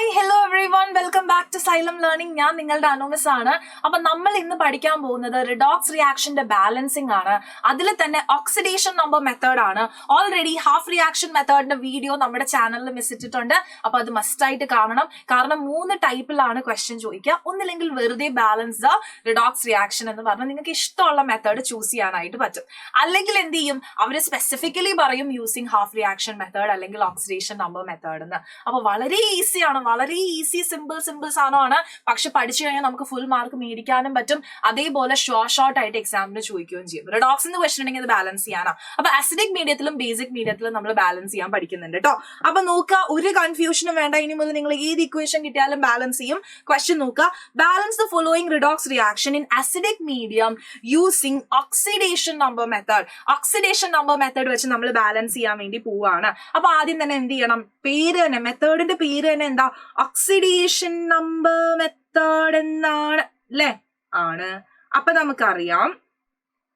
Hi hello everyone welcome back to Xylem learning. ഞാൻ നിങ്ങളുടെ അനോമസ് ആണ്. അപ്പൊ നമ്മൾ ഇന്ന് പഠിക്കാൻ പോകുന്നത് റിഡോക്സ് റിയാക്ഷന്റെ ബാലൻസിങ് ആണ്. അതിൽ തന്നെ ഓക്സിഡേഷൻ നമ്പർ മെത്തേഡ് ആണ്. ഓൾറെഡി ഹാഫ് റിയാക്ഷൻ മെത്തേഡിന്റെ വീഡിയോ നമ്മുടെ ചാനലിൽ മിസ് ഇട്ടിട്ടുണ്ട്. അപ്പൊ അത് മസ്റ്റ് ആയിട്ട് കാണണം. കാരണം 3 ടൈപ്പിലാണ് ക്വസ്റ്റ്യൻ ചോദിക്കുക. ഒന്നില്ലെങ്കിൽ വെറുതെ ബാലൻസ് ദ റിഡോക്സ് റിയാക്ഷൻ എന്ന് പറഞ്ഞാൽ നിങ്ങൾക്ക് ഇഷ്ടമുള്ള മെത്തേഡ് ചൂസ് ചെയ്യാനായിട്ട് പറ്റും. അല്ലെങ്കിൽ എന്ത് ചെയ്യും, അവർ സ്പെസിഫിക്കലി പറയും യൂസിങ് ഹാഫ് റിയാക്ഷൻ മെത്തേഡ് അല്ലെങ്കിൽ ഓക്സിഡേഷൻ നമ്പർ മെത്തേഡ് എന്ന്. അപ്പൊ വളരെ ഈസിയാണ്, വളരെ ഈസി സിമ്പിൾ സാധനമാണ്. പക്ഷെ പഠിച്ചു കഴിഞ്ഞാൽ നമുക്ക് ഫുൾ മാർക്ക് മേടിക്കാനും പറ്റും. അതേപോലെ ഷോർട്ട് ആയിട്ട് എക്സാമിന് ചോദിക്കുകയും ചെയ്യും. റിഡോക്സ് എന്ന് ക്വസ്റ്റൻ ഉണ്ടെങ്കിൽ അത് ബാലൻസ് ചെയ്യാനാ. അപ്പൊ അസിഡിക് മീഡിയത്തിലും ബേസിക് മീഡിയത്തിലും നമ്മൾ ബാലൻസ് ചെയ്യാൻ പഠിക്കുന്നുണ്ട് കേട്ടോ. അപ്പൊ നോക്കുക, ഒരു കൺഫ്യൂഷനും വേണ്ട. ഇനി മുതൽ നിങ്ങൾ ഏത് ഇക്വേഷൻ കിട്ടിയാലും ബാലൻസ് ചെയ്യും. ക്വസ്റ്റ്യൻ നോക്കുക, balance the following redox reaction in acidic medium using oxidation number method. Oxidation number method വെച്ച് നമ്മൾ ബാലൻസ് ചെയ്യാൻ വേണ്ടി പോവാണ്. അപ്പൊ ആദ്യം തന്നെ എന്ത് ചെയ്യണം, പേര് തന്നെ, മെത്തേഡിന്റെ പേര് തന്നെ എന്താ, ഓക്സിഡേഷൻ നമ്പർ മെത്തേഡ് എന്നാണ് അല്ലെ, ആണ്. അപ്പൊ നമുക്കറിയാം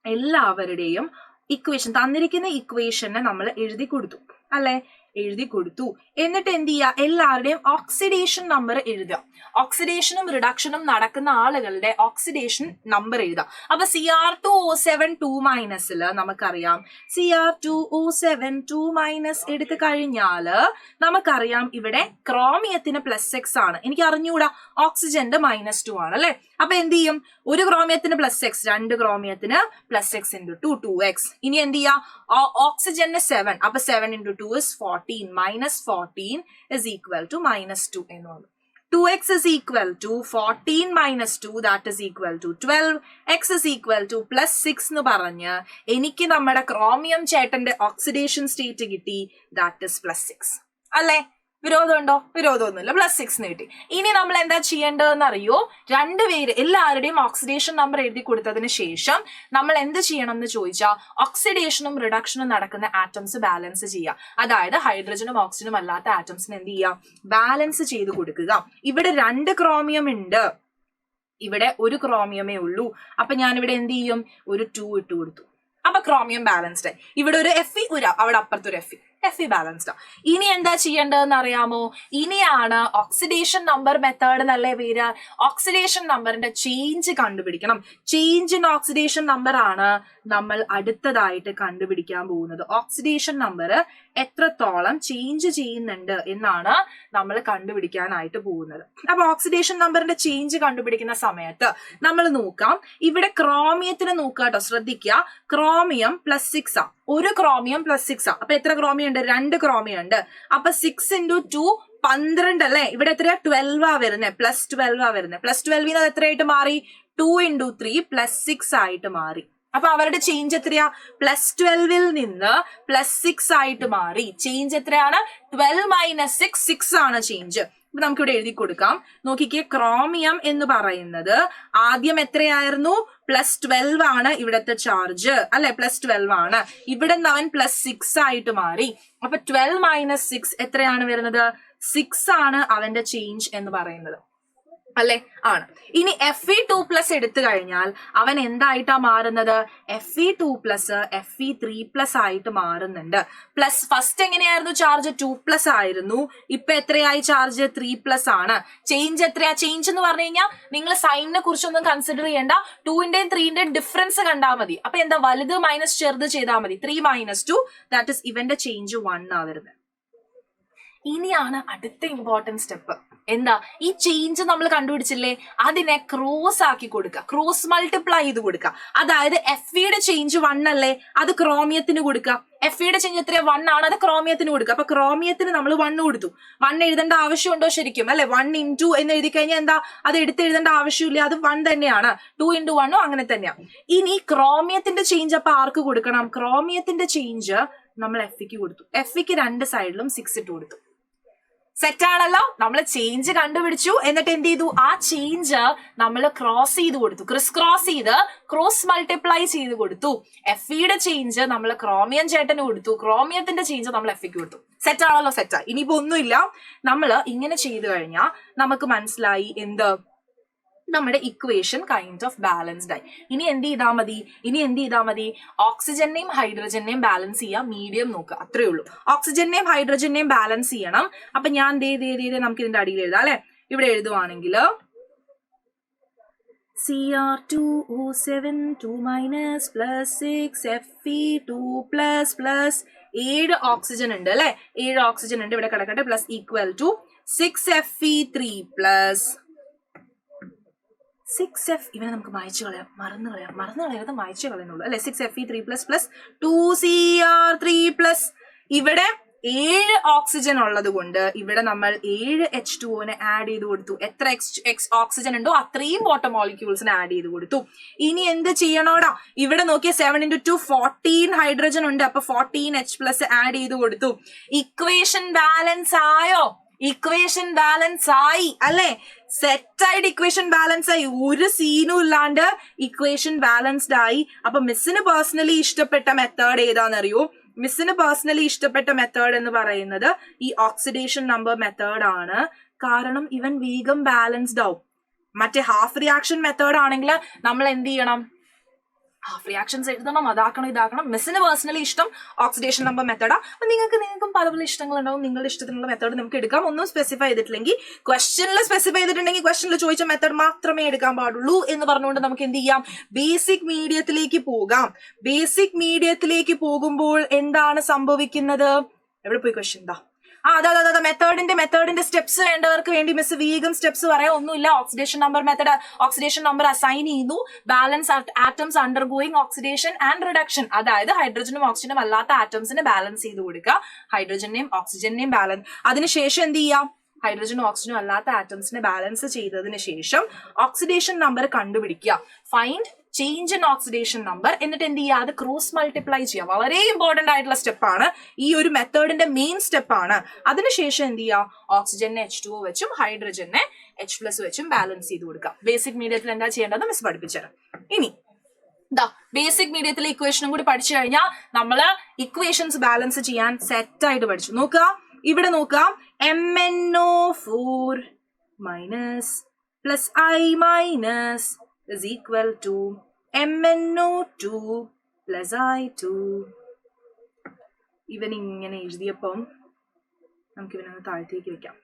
എല്ലാവരുടെയും ഇക്വേഷൻ, തന്നിരിക്കുന്ന ഇക്വേഷനെ നമ്മൾ എഴുതി കൊടുത്തു അല്ലെ, എഴുതി കൊടുത്തു. എന്നിട്ട് എന്ത് ചെയ്യുക, എല്ലാവരുടെയും ഓക്സിഡേഷൻ നമ്പർ എഴുതുക. ഓക്സിഡേഷനും റിഡക്ഷനും നടക്കുന്ന ആളുകളുടെ ഓക്സിഡേഷൻ നമ്പർ എഴുതുക. അപ്പൊ Cr2O7 2- നമുക്കറിയാം Cr2O7 2- എടുത്തു കഴിഞ്ഞാല് നമുക്കറിയാം ഇവിടെ ക്രോമിയത്തിന് +X ആണ്. എനിക്ക് അറിഞ്ഞൂടാ, ഓക്സിജന്റെ -2 ആണ് അല്ലെ. അപ്പൊ എന്ത് ചെയ്യും, ഒരു ക്രോമിയത്തിന് +X, 2 ക്രോമിയത്തിന് +X × 2 2x. ഇനി എന്ത് ചെയ്യാം, ഓക്സിജന് 7, അപ്പൊ 7 × 2 is 14, -14 is equal to -2 എന്ന് വന്നു. 2x is equal to 14 - 2, that is equal to 12. x is equal to +6 എന്ന് പറഞ്ഞ് എനിക്ക് നമ്മുടെ ക്രോമിയം ചേട്ടന്റെ ഓക്സിഡേഷൻ സ്റ്റേറ്റ് കിട്ടി, that is +6 അല്ലെ. വിരോധമുണ്ടോ? വിരോധമൊന്നുമില്ല, +6 കിട്ടി. ഇനി നമ്മൾ എന്താ ചെയ്യേണ്ടതെന്ന് അറിയോ, രണ്ടുപേര് എല്ലാവരുടെയും ഓക്സിഡേഷൻ നമ്പർ എഴുതി കൊടുത്തതിന് ശേഷം നമ്മൾ എന്ത് ചെയ്യണം എന്ന് ചോദിച്ചാൽ ഓക്സിഡേഷനും റിഡക്ഷനും നടക്കുന്ന ആറ്റംസ് ബാലൻസ് ചെയ്യുക. അതായത് ഹൈഡ്രജനും ഓക്സിജനും അല്ലാത്ത ആറ്റംസിന് എന്ത് ചെയ്യുക, ബാലൻസ് ചെയ്ത് കൊടുക്കുക. ഇവിടെ 2 ക്രോമിയം ഉണ്ട്, ഇവിടെ ഒരു ക്രോമിയമേ ഉള്ളൂ. അപ്പൊ ഞാനിവിടെ എന്ത് ചെയ്യും, ഒരു 2 ഇട്ട് കൊടുത്തു. അപ്പൊ ക്രോമിയം ബാലൻസ്ഡ്. ഇവിടെ ഒരു Fe, അവിടെ അപ്പുറത്തൊരു Fe ബാലൻസ്ഡ്. ഇനി എന്താ ചെയ്യേണ്ടതെന്ന് അറിയാമോ, ഇനിയാണ് ഓക്സിഡേഷൻ നമ്പർ മെത്തേഡ് എന്നല്ലേ പേര്. ഓക്സിഡേഷൻ നമ്പറിന്റെ ചേഞ്ച് കണ്ടുപിടിക്കണം. ചേഞ്ച് ഇൻ ഓക്സിഡേഷൻ നമ്പർ ആണ് നമ്മൾ അടുത്തതായിട്ട് കണ്ടുപിടിക്കാൻ പോകുന്നത്. ഓക്സിഡേഷൻ നമ്പർ എത്രത്തോളം ചേഞ്ച് ചെയ്യുന്നുണ്ട് എന്നാണ് നമ്മൾ കണ്ടുപിടിക്കാനായിട്ട് പോകുന്നത്. അപ്പൊ ഓക്സിഡേഷൻ നമ്പറിന്റെ ചേഞ്ച് കണ്ടുപിടിക്കുന്ന സമയത്ത് നമ്മൾ നോക്കാം, ഇവിടെ ക്രോമിയത്തിന് നോക്കുക കേട്ടോ, ശ്രദ്ധിക്കുക. ക്രോമിയം +6 ആ, ഒരു ക്രോമിയം +6 ആ. അപ്പൊ എത്ര ക്രോമിയം ഉണ്ട്, 2 ക്രോമിയം ഉണ്ട്. അപ്പൊ 6 × 2 12 അല്ലെ. ഇവിടെ എത്രയാ, 12 ആ വരുന്നത്, +12 ആ വരുന്നത്. +12 അത് എത്രയായിട്ട് മാറി, 2 × 3 +6 ആയിട്ട് മാറി. അപ്പൊ അവരുടെ ചേഞ്ച് എത്രയാ, +12 നിന്ന് +6 ആയിട്ട് മാറി. ചേഞ്ച് എത്രയാണ്, 12 - 6 6 ആണ് ചേഞ്ച്. അപ്പൊ നമുക്കിവിടെ എഴുതി കൊടുക്കാം. നോക്കിക്കേ, ക്രോമിയം എന്ന് പറയുന്നത് ആദ്യം എത്രയായിരുന്നു, +12 ആണ് ഇവിടത്തെ ചാർജ് അല്ലെ, +12 ആണ്. ഇവിടെ നിന്ന് അവൻ +6 ആയിട്ട് മാറി. അപ്പൊ 12 - 6 എത്രയാണ് വരുന്നത്, 6 ആണ് അവന്റെ ചേഞ്ച് എന്ന് പറയുന്നത് അല്ലെ, ആണ്. ഇനി Fe2+ എടുത്തു കഴിഞ്ഞാൽ അവൻ എന്തായിട്ടാ മാറുന്നത്, Fe2+, Fe3+ ആയിട്ട് മാറുന്നുണ്ട്. പ്ലസ് ഫസ്റ്റ് എങ്ങനെയായിരുന്നു ചാർജ്, 2+ ആയിരുന്നു. ഇപ്പൊ എത്രയായി ചാർജ്, 3+ ആണ്. ചേഞ്ച് എത്രയാ, ചേഞ്ച് എന്ന് പറഞ്ഞു കഴിഞ്ഞാൽ നിങ്ങൾ സൈനിനെ കുറിച്ചൊന്നും കൺസിഡർ ചെയ്യേണ്ട, 2ന്റെയും 3ന്റെയും ഡിഫറൻസ് കണ്ടാൽ മതി. അപ്പൊ എന്താ, വലുത് മൈനസ് ചെറുത് ചെയ്താൽ മതി. 3 - 2, ദാറ്റ് ഇസ് ഇവന്റെ ചേഞ്ച് 1 ആ വരുന്നത്. ഇനിയാണ് അടുത്ത ഇമ്പോർട്ടന്റ് സ്റ്റെപ്പ്. എന്താ, ഈ ചേഞ്ച് നമ്മൾ കണ്ടുപിടിച്ചില്ലേ, അതിനെ ക്രോസ് ആക്കി കൊടുക്കുക, ക്രോസ് മൾട്ടിപ്ലൈ ചെയ്ത് കൊടുക്കുക. അതായത് Feയുടെ ചേഞ്ച് 1 അല്ലേ, അത് ക്രോമിയത്തിന് കൊടുക്കുക. Feയുടെ ചേഞ്ച് എത്രയാ, 1 ആണ്, അത് ക്രോമിയത്തിന് കൊടുക്കുക. അപ്പൊ ക്രോമിയത്തിന് നമ്മൾ 1 കൊടുത്തു. 1 എഴുതേണ്ട ആവശ്യമുണ്ടോ ശരിക്കും അല്ലെ, 1 × എന്ന് എഴുതി കഴിഞ്ഞാൽ എന്താ, അത് എടുത്ത് എഴുതേണ്ട ആവശ്യമില്ല, അത് 1 തന്നെയാണ്. 2 × 1 അങ്ങനെ തന്നെയാണ്. ഇനി ക്രോമിയത്തിന്റെ ചേഞ്ച് അപ്പൊ ആർക്ക് കൊടുക്കണം, ക്രോമിയത്തിന്റെ ചേഞ്ച് നമ്മൾ Feക്ക് കൊടുത്തു. Feക്ക് 2 സൈഡിലും 6 ഇട്ട് കൊടുത്തു. സെറ്റ് ആണല്ലോ, നമ്മൾ ചേഞ്ച് കണ്ടുപിടിച്ചു. എന്നിട്ട് എന്ത് ചെയ്തു, ആ ചേഞ്ച് നമ്മൾ ക്രോസ് ചെയ്ത് കൊടുത്തു, ക്രോസ് ചെയ്ത് ക്രോസ് മൾട്ടിപ്ലൈ ചെയ്ത് കൊടുത്തു. Feയുടെ ചേഞ്ച് നമ്മൾ ക്രോമിയം ചേട്ടന് കൊടുത്തു, ക്രോമിയത്തിന്റെ ചേഞ്ച് നമ്മൾ Feക്ക് കൊടുത്തു. സെറ്റ് ആണല്ലോ, സെറ്റാ. ഇനിയിപ്പോ ഒന്നുമില്ല, നമ്മൾ ഇങ്ങനെ ചെയ്തു കഴിഞ്ഞാൽ നമുക്ക് മനസ്സിലായി എന്ത്, നമ്മുടെ ഇക്വേഷൻ കൈൻഡ് ഓഫ് ബാലൻസ്ഡ് ആയി. ഇനി എന്ത് ചെയ്താൽ മതി ഓക്സിജനെയും ഹൈഡ്രജനെയും ബാലൻസ് ചെയ്യാം, മീഡിയം നോക്കുക, അത്രേ ഉള്ളൂ. ഓക്സിജനെയും ഹൈഡ്രജനെയും ബാലൻസ് ചെയ്യണം. അപ്പൊ ഞാൻ നമുക്ക് ഇതിന്റെ അടിയിൽ എഴുതാം അല്ലെ. ഇവിടെ എഴുതുവാണെങ്കിൽ Cr2O7 2 minus plus 6 Fe2 plus 7 oxygen ഉണ്ട് അല്ലെ, 7 ഓക്സിജൻ ഉണ്ട് ഇവിടെ കിടക്കട്ടെ, plus equal to 6 Fe3 plus 6 ഇവനെ നമുക്ക് മായ്ച്ചു കളയാം, മറന്നു കളയാതെ മായ്ച്ചു കളയുന്നുള്ളൂ അല്ലെ. 6 Fe3 പ്ലസ് 2 Cr3 പ്ലസ് ഇവിടെ 7 ഓക്സിജൻ ഉള്ളത് കൊണ്ട് ഇവിടെ നമ്മൾ 7 H2O ആഡ് ചെയ്ത് കൊടുത്തു. എത്ര എക്സ് ഓക്സിജൻ ഉണ്ടോ അത്രയും വാട്ടർ മോളിക്യൂൾസിന് ആഡ് ചെയ്ത് കൊടുത്തു. ഇനി എന്ത് ചെയ്യണോടാ, ഇവിടെ നോക്കിയ 7 × 2 14 ഹൈഡ്രജൻ ഉണ്ട്, അപ്പൊ 14 H+ ആഡ് ചെയ്ത് കൊടുത്തു. ഇക്വേഷൻ ബാലൻസ് ആയോ? ഇക്വേഷൻ ബാലൻസ് ആയി അല്ലെ, സെറ്റായിട്ട് ഇക്വേഷൻ ബാലൻസ് ആയി, ഒരു സീനും ഇല്ലാണ്ട് ഇക്വേഷൻ ബാലൻസ്ഡ് ആയി. അപ്പൊ മിസ്സിന് പേഴ്സണലി ഇഷ്ടപ്പെട്ട മെത്തേഡ് ഏതാണെന്നറിയോ? മിസ്സിന് പേഴ്സണലി ഇഷ്ടപ്പെട്ട മെത്തേഡ് എന്ന് പറയുന്നത് ഈ ഓക്സിഡേഷൻ നമ്പർ മെത്തേഡ് ആണ്. കാരണം ഇവൻ വേഗം ബാലൻസ്ഡ് ആവും. മറ്റേ ഹാഫ് റിയാക്ഷൻ മെത്തേഡ് ആണെങ്കിൽ നമ്മൾ എന്ത് ചെയ്യണം, ഹാഫ് റിയാക്ഷൻസ് എഴുതണം, അതാക്കണം ഇതാക്കണം. മിസ്സിന് പേഴ്സണലി ഇഷ്ടം ഓക്സിഡേഷൻ നമ്പർ മെത്തേഡാ. അപ്പൊ നിങ്ങൾക്കും പല പല ഇഷ്ടങ്ങളുണ്ടാവും, നിങ്ങളുടെ ഇഷ്ടത്തിനുള്ള മെത്തേഡ് നമുക്ക് എടുക്കാം. ഒന്നും സ്പെസിഫൈ ചെയ്തിട്ടില്ലെങ്കിൽ, ക്വസ്റ്റനിൽ സ്പെസിഫൈ ചെയ്തിട്ടുണ്ടെങ്കിൽ ക്വസ്റ്റനിൽ ചോദിച്ച മെത്തേഡ് മാത്രമേ എടുക്കാൻ പാടുള്ളൂ എന്ന് പറഞ്ഞുകൊണ്ട് നമുക്ക് എന്ത് ചെയ്യാം, ബേസിക് മീഡിയത്തിലേക്ക് പോകാം. ബേസിക് മീഡിയത്തിലേക്ക് പോകുമ്പോൾ എന്താണ് സംഭവിക്കുന്നത്? എവിടെ പോയി ക്വസ്റ്റ്യൻ? അതാ മെത്തേഡിന്റെ സ്റ്റെപ്സ് വേണ്ടവർക്ക് വേണ്ടി മിസ് വേഗം സ്റ്റെപ്സ് പറയാം. ഒന്നുമില്ല, oxidation number method, oxidation number assign ചെയ്യുന്നു, balance atoms undergoing oxidation and reduction, അതായത് ഹൈഡ്രജനും ഓക്സിജനും അല്ലാത്ത ആറ്റംസിനെ ബാലൻസ് ചെയ്ത് കൊടുക്കുക, ഹൈഡ്രജനെയും ഓക്സിജനെയും ബാലൻസ്. അതിനുശേഷം എന്ത് ചെയ്യാം, ഹൈഡ്രജനും ഓക്സിജനും അല്ലാത്ത ആറ്റംസിനെ ബാലൻസ് ചെയ്തതിന് ശേഷം ഓക്സിഡേഷൻ നമ്പർ കണ്ടുപിടിക്കുക, find change in oxidation number. എന്നിട്ട് എന്ത് ചെയ്യുക, അത് ക്രോസ് മൾട്ടിപ്ലൈ ചെയ്യുക. വളരെ ഇമ്പോർട്ടന്റ് ആയിട്ടുള്ള സ്റ്റെപ്പാണ്, ഈ ഒരു മെത്തേഡിന്റെ മെയിൻ സ്റ്റെപ്പാണ്. അതിനുശേഷം എന്ത് ചെയ്യുക, ഓക്സിജനെ H2O വെച്ചും ഹൈഡ്രജനെ H+ വെച്ചും ബാലൻസ് ചെയ്ത് കൊടുക്കുക. ബേസിക് മീഡിയത്തിൽ എന്താ ചെയ്യേണ്ടത് മിസ് പഠിപ്പിച്ചുതരാം. ഇനി ബേസിക് മീഡിയത്തിലെ ഇക്വേഷനും കൂടി പഠിച്ചു കഴിഞ്ഞാൽ നമ്മള് ഇക്വേഷൻസ് ബാലൻസ് ചെയ്യാൻ സെറ്റ് ആയിട്ട് പഠിച്ചു. നോക്കുക, ഇവിടെ നോക്കാം, MnO4 minus plus I minus is equal to MnO2 plus I2. ഇവൻ ഇങ്ങനെ എഴുതിയപ്പം നമുക്ക് ഇവനൊന്ന് താഴത്തേക്ക് വെക്കാം.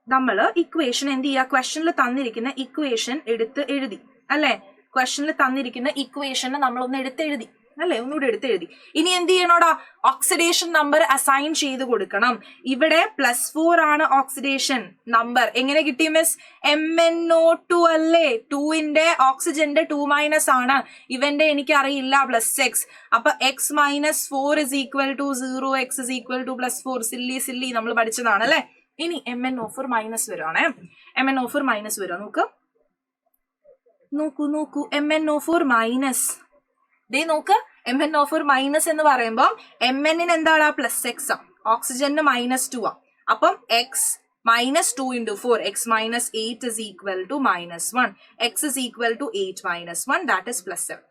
നമ്മള് ഇക്വേഷൻ എന്ത് ചെയ്യുക, ക്വസ്റ്റനിൽ തന്നിരിക്കുന്ന ഇക്വേഷൻ എടുത്ത് എഴുതി അല്ലെ. ക്വസ്റ്റനിൽ തന്നിരിക്കുന്ന ഇക്വേഷനെ നമ്മളൊന്ന് എടുത്തെഴുതി അല്ലെ, ഒന്നുകൂടി എടുത്തെഴുതി. ഇനി എന്ത് ചെയ്യണോടാ, ഓക്സിഡേഷൻ നമ്പർ അസൈൻ ചെയ്ത് കൊടുക്കണം. ഇവിടെ +4 ആണ് ഓക്സിഡേഷൻ നമ്പർ. എങ്ങനെ കിട്ടി മിസ്? MnO2 അല്ലേ, 2ന്റെ ഓക്സിജന്റെ 2- ആണ്, ഇവന്റെ എനിക്ക് അറിയില്ല +6. അപ്പൊ x - 4 is equal to 0, x is equal to +4. Silly നമ്മൾ പഠിച്ചതാണ് അല്ലെ. ഇനി MnO4 മൈനസ് വരുവാണേ, MnO4 മൈനസ് വരുവാ. നോക്കൂ MnO4 മൈനസ്. നോക്ക്, MnO4 മൈനസ് എന്ന് പറയുമ്പോൾ Mn എന്താണ്, +6 ആ, ഓക്സിജന് -2 ആ. അപ്പം x - 2 × 4, x - 8 is equal to -1, x is equal to 8 - 1, that is +7.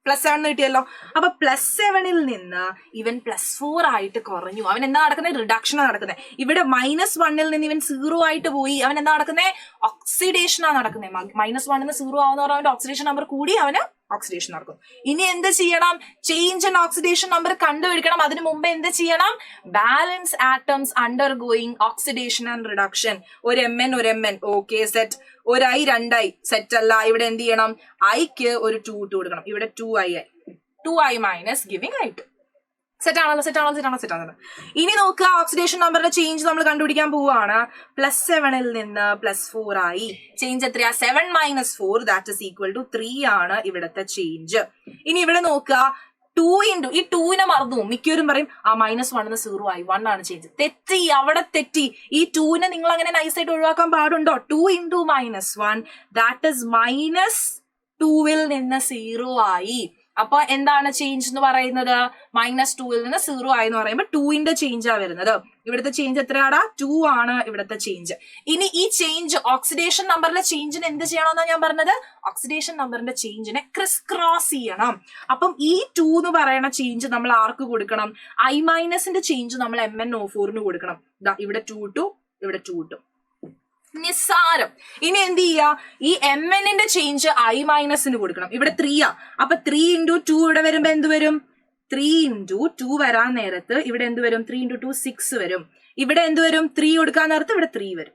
+7 കിട്ടിയല്ലോ. അപ്പൊ +7ൽ നിന്ന് ഇവൻ +4 ആയിട്ട് കുറഞ്ഞു. അവൻ എന്താ നടക്കുന്നത്, റിഡക്ഷൻ ആണ് നടക്കുന്നത്. ഇവിടെ -1ൽ നിന്ന് ഇവൻ 0 ആയിട്ട് പോയി. അവൻ എന്താ നടക്കുന്നത്, ഓക്സിഡേഷൻ ആണ് നടക്കുന്നത്. -1 ന്ന് 0 ആവുന്ന അവന്റെ ഓക്സിഡേഷൻ നമ്പർ കൂടി അവന് ഓക്സിഡേഷൻ നടക്കും. ഇനി എന്ത് ചെയ്യണം, ചേഞ്ച് ഇൻ ഓക്സിഡേഷൻ നമ്പർ കണ്ടുപിടിക്കണം. അതിനു മുമ്പ് എന്ത് ചെയ്യണം, balance atoms undergoing oxidation and reduction. ഒരു Mn ഓക്കെ സെറ്റ്, ഒരു I 2I സെറ്റ് അല്ല. ഇവിടെ എന്ത് ചെയ്യണം, Iക്ക് ഒരു 2 ഇട്ട് കൊടുക്കണം. ഇവിടെ 2I minus giving I2. Set ആണല്ലോ. ഇനി നോക്കുക, ഓക്സിഡേഷൻ നമ്പറിന്റെ ചേഞ്ച് നമ്മൾ കണ്ടുപിടിക്കാൻ പോവുകയാണ്. +7ൽ നിന്ന് +4 ആയി. ചേഞ്ച് എത്രയാ, 7 - 4, ദാറ്റ് ഇസ് ഈക്വൽ ടു 3 ആണ് ഇവിടത്തെ ചേഞ്ച്. ഇനി ഇവിടെ നോക്കുക, 2 × ഈ 2നെ മറന്നു. മിക്കവരും പറയും -1 ന്ന് 0 ആയി, 1 ആണ് ചേഞ്ച്. തെറ്റി, അവിടെ തെറ്റി. ഈ 2നെ നിങ്ങൾ അങ്ങനെ നൈസായിട്ട് ഒഴിവാക്കാൻ പാടുണ്ടോ? 2 × -1, ദാറ്റ് ഇസ് -2ൽ നിന്ന് 0 ആയി. അപ്പൊ എന്താണ് ചേഞ്ച് എന്ന് പറയുന്നത്, -2ൽ നിന്ന് 0 ആയി എന്ന് പറയുമ്പോൾ 2ന്റെ ചേഞ്ചാ വരുന്നത്. ഇവിടുത്തെ ചേഞ്ച് എത്രയാടാ, 2 ആണ് ഇവിടുത്തെ ചേഞ്ച്. ഇനി ഈ ചേഞ്ച് ഓക്സിഡേഷൻ നമ്പറിലെ ചേഞ്ചിന് എന്ത് ചെയ്യണമെന്നാണ് ഞാൻ പറഞ്ഞത്, ഓക്സിഡേഷൻ നമ്പറിന്റെ ചേഞ്ചിനെ ക്രോസ് ചെയ്യണം. അപ്പം ഈ 2 എന്ന് പറയുന്ന ചേഞ്ച് നമ്മൾ ആർക്ക് കൊടുക്കണം, I- ചേഞ്ച് നമ്മൾ MnO4 കൊടുക്കണം. ഇവിടെ 2 ഇട്ടു, ഇവിടെ 2 ഇട്ടു. നിസ്സാരം. ഇനി എന്ത് ചെയ്യാ, ഈ mn ന്റെ ചേഞ്ച് i മൈനസിന് കൊടുക്കണം. ഇവിടെ 3 ആ, അപ്പൊ 3 into 2 ഇവിടെ വരുമ്പോ എന്ത് വരും, 3 into 2 വരാൻ നേരത്ത് ഇവിടെ എന്ത് വരും, 3 into 2 6 വരും. ഇവിടെ എന്ത് വരും, 3 കൊടുക്കാൻ നേരത്ത് ഇവിടെ 3 വരും.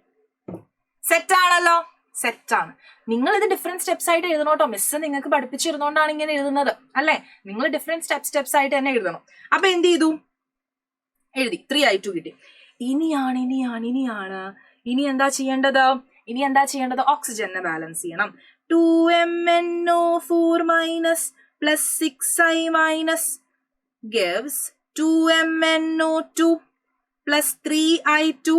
സെറ്റ് ആണല്ലോ, സെറ്റാണ്. നിങ്ങൾ ഇത് ഡിഫറെന്റ് സ്റ്റെപ്സ് ആയിട്ട് എഴുതണോട്ടോ. മിസ് നിങ്ങൾക്ക് പഠിപ്പിച്ചിരുന്നോണ്ടാണ് ഇങ്ങനെ എഴുതുന്നത് അല്ലെ. നിങ്ങൾ ഡിഫറെന്റ് സ്റ്റെപ്സ് ആയിട്ട് തന്നെ എഴുതണം. അപ്പൊ എന്ത് ചെയ്തു, എഴുതി 3i2 കിട്ടി. ഇനി എന്താ ചെയ്യേണ്ടത്, ഓക്സിജനെ ബാലൻസ് ചെയ്യണം. 2MnO4 minus plus 6i minus gives 2MnO2 plus 3i2.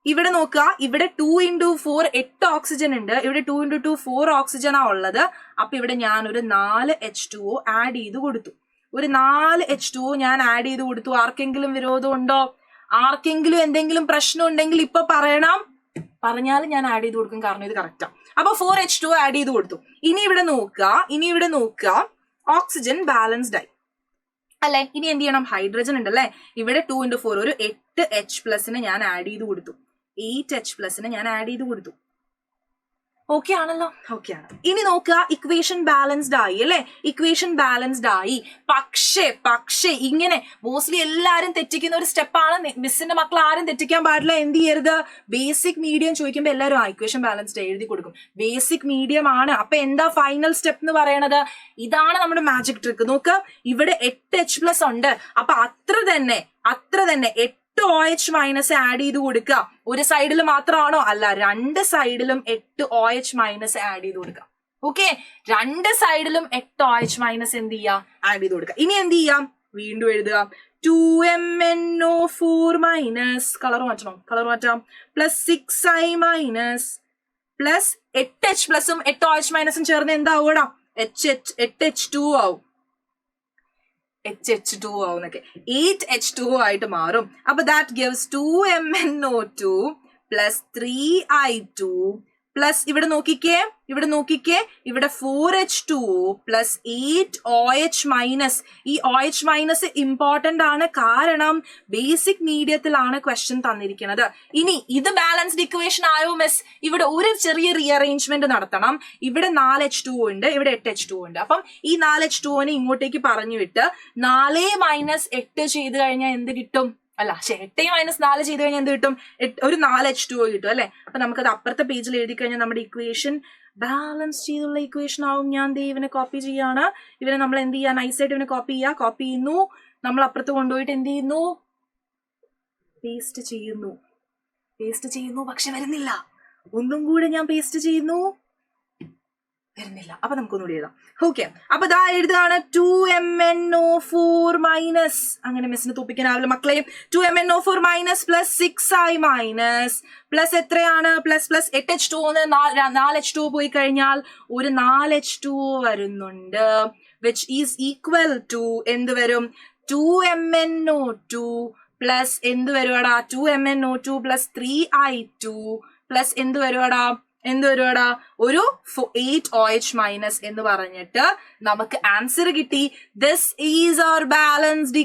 ഇവിടെ നോക്കുക, ഇവിടെ 2 into 4 8 ഓക്സിജൻ ഉണ്ട്, ഇവിടെ 2 into 2 4 ഓക്സിജൻ ആ ഉള്ളത്. അപ്പൊ ഇവിടെ ഞാൻ ഒരു 4 H2O ആഡ് ചെയ്ത് കൊടുത്തു. ഒരു 4 H2O ഞാൻ ആഡ് ചെയ്ത് കൊടുത്തു. ആർക്കെങ്കിലും വിരോധം ഉണ്ടോ, ആർക്കെങ്കിലും എന്തെങ്കിലും പ്രശ്നം ഉണ്ടെങ്കിൽ ഇപ്പൊ പറയണം, പറഞ്ഞാൽ ഞാൻ ആഡ് ചെയ്ത് കൊടുക്കും, കാരണം ഇത് കറക്റ്റാ. അപ്പൊ 4 H2O ആഡ് ചെയ്ത് കൊടുത്തു. ഇനി ഇവിടെ നോക്കുക ഓക്സിജൻ ബാലൻസ്ഡ് ആയി അല്ലെ. ഇനി എന്ത് ചെയ്യണം, ഹൈഡ്രജൻ ഉണ്ടല്ലേ, ഇവിടെ 2 into 4 ഒരു 8 H+ ഞാൻ ആഡ് ചെയ്ത് കൊടുത്തു, 8 H+ ഞാൻ ആഡ് ചെയ്ത് കൊടുത്തു. ഓക്കെ ആണല്ലോ, ഓക്കെ ആണ്. ഇനി നോക്കുക, ഇക്വേഷൻ ബാലൻസ്ഡ് ആയി അല്ലെ, ഇക്വേഷൻ ബാലൻസ്ഡ് ആയി. പക്ഷേ ഇങ്ങനെ മോസ്റ്റ്ലി എല്ലാരും തെറ്റിക്കുന്ന ഒരു സ്റ്റെപ്പാണ്. മിസ്സിന്റെ മക്കൾ ആരും തെറ്റിക്കാൻ പാടില്ല. എന്ത് ചെയ്യരുത്, ബേസിക് മീഡിയം ചോദിക്കുമ്പോൾ എല്ലാവരും ഇക്വേഷൻ ബാലൻസ്ഡ് എഴുതി കൊടുക്കും. ബേസിക് മീഡിയം ആണ്. അപ്പൊ എന്താ ഫൈനൽ സ്റ്റെപ്പ് എന്ന് പറയണത്, ഇതാണ് നമ്മുടെ മാജിക് ട്രിക്ക്. നോക്ക്, ഇവിടെ 8 H+ ഉണ്ട്. അപ്പൊ അത്ര തന്നെ 8 OH മൈനസ് ആഡ് ചെയ്ത് കൊടുക്കുക. ഒരു സൈഡിൽ മാത്രമാണോ, അല്ല, 2 സൈഡിലും 8 OH മൈനസ് ആഡ് ചെയ്ത് കൊടുക്കുക. ഓക്കെ, 2 സൈഡിലും 8 OH മൈനസ് എന്ത് ചെയ്യാ, ആഡ് ചെയ്ത് കൊടുക്കുക. ഇനി എന്ത് ചെയ്യാം, വീണ്ടും എഴുതുക, 2MnO4 മൈനസ്, കളർ മാറ്റാം, plus 6i minus plus 8 H+ഉം 8 OH മൈനസും ചേർന്ന് എന്താവൂടാ, 8 H2 ആവും. HH2 ആവുന്നൊക്കെ 8 H2O ആയിട്ട് മാറും. അപ്പൊ that gives 2MnO2 plus 3i2 plus ഇവിടെ നോക്കിക്കേ ഇവിടെ 4H2O പ്ലസ് 8 OH മൈനസ്. ഈ OH മൈനസ് ഇമ്പോർട്ടന്റ് ആണ്, കാരണം ബേസിക് മീഡിയത്തിലാണ് ക്വസ്റ്റ്യൻ തന്നിരിക്കുന്നത്. ഇനി ഇത് ബാലൻസ്ഡ് ഇക്വേഷൻ ആയോ മിസ്, ഇവിടെ ഒരു ചെറിയ റീഅറേഞ്ച്മെന്റ് നടത്തണം. ഇവിടെ 4 H2O ഉണ്ട്, ഇവിടെ 8 H2O ഉണ്ട്. അപ്പം ഈ 4 H2Oനെ ഇങ്ങോട്ടേക്ക് പറഞ്ഞു വിട്ട് 4 മൈനസ് 8 ചെയ്ത് കഴിഞ്ഞാൽ എന്ത് കിട്ടും, അല്ല 8 മൈനസ് 4 ചെയ്ത് കഴിഞ്ഞാൽ എന്ത് കിട്ടും, ഒരു 4 H2O കിട്ടും അല്ലെ. അപ്പൊ നമുക്കത് അപ്പുറത്തെ പേജിൽ എഴുതി കഴിഞ്ഞാൽ നമ്മുടെ ഇക്വേഷൻ ബാലൻസ് ചെയ്തുള്ള ഇക്വേഷൻ ആവും. ഞാൻ ഇവനെ കോപ്പി ചെയ്യാണ്. ഇവനെ നമ്മൾ എന്ത് ചെയ്യാൻ, നൈസായിട്ട് ഇവനെ കോപ്പി ചെയ്യുന്നു. നമ്മൾ അപ്പുറത്ത് കൊണ്ടുപോയിട്ട് എന്ത് ചെയ്യുന്നു, പേസ്റ്റ് ചെയ്യുന്നു. പക്ഷെ വരുന്നില്ല. ഒന്നും കൂടെ ഞാൻ പേസ്റ്റ് ചെയ്യുന്നു, വരുന്നില്ല. അപ്പൊ നമുക്കൊന്നുകൂടി എഴുതാം. ഓക്കെ, അപ്പൊ ദാ എഴുതാണ് 2MnO4 മൈനസ്, അങ്ങനെ മിസ്സിന് തോപ്പിക്കാനാവില്ല മക്കളെ. 2MnO4 minus plus 6i minus plus എത്രയാണ്, പ്ലസ് 8 H2O 4 H2O പോയി കഴിഞ്ഞാൽ ഒരു 4 H2O വരുന്നുണ്ട്, വിച്ച് ഈസ് ഈക്വൽ ടു എന്ത് വരും, 2MnO2 പ്ലസ് എന്ത് വരുവാടാ, 2MnO2 പ്ലസ് 3i2 പ്ലസ് എന്ത് വരുവാടാ, ഒരു 8 OH മൈനസ് എന്ന് പറഞ്ഞിട്ട് നമുക്ക് ആൻസർ കിട്ടി. This is our balanced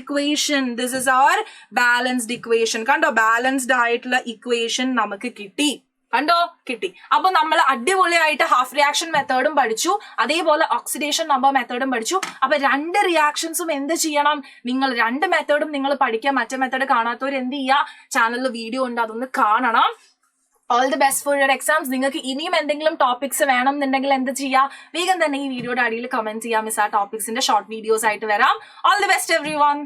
equation. കണ്ടോ, ബാലൻസ്ഡ് ആയിട്ടുള്ള ഇക്വേഷൻ നമുക്ക് കിട്ടി. അപ്പൊ നമ്മൾ അടിപൊളിയായിട്ട് ഹാഫ് റിയാക്ഷൻ മെത്തേഡും പഠിച്ചു, അതേപോലെ ഓക്സിഡേഷൻ നമ്പർ മെത്തേഡും പഠിച്ചു. അപ്പൊ 2 റിയാക്ഷൻസും എന്ത് ചെയ്യണം, നിങ്ങൾ 2 മെത്തേഡും നിങ്ങൾ പഠിക്കുക. മറ്റേ മെത്തേഡ് കാണാത്തവർ എന്ത് ചെയ്യുക, ചാനലിൽ വീഡിയോ ഉണ്ട്, അതൊന്ന് കാണണം. All the best for your exams. നിങ്ങൾക്ക് ഇനിയും എന്തെങ്കിലും ടോപ്പിക്സ് വേണം എന്നുണ്ടെങ്കിൽ എന്ത് ചെയ്യാം, വേഗം തന്നെ ഈ വീഡിയോയുടെ അടിയിൽ കമന്റ് ചെയ്യാം. മിസ് ആ ടോപ്പിക്സിന്റെ ഷോർട്ട് വീഡിയോസ് ആയിട്ട് വരാം. All the best everyone.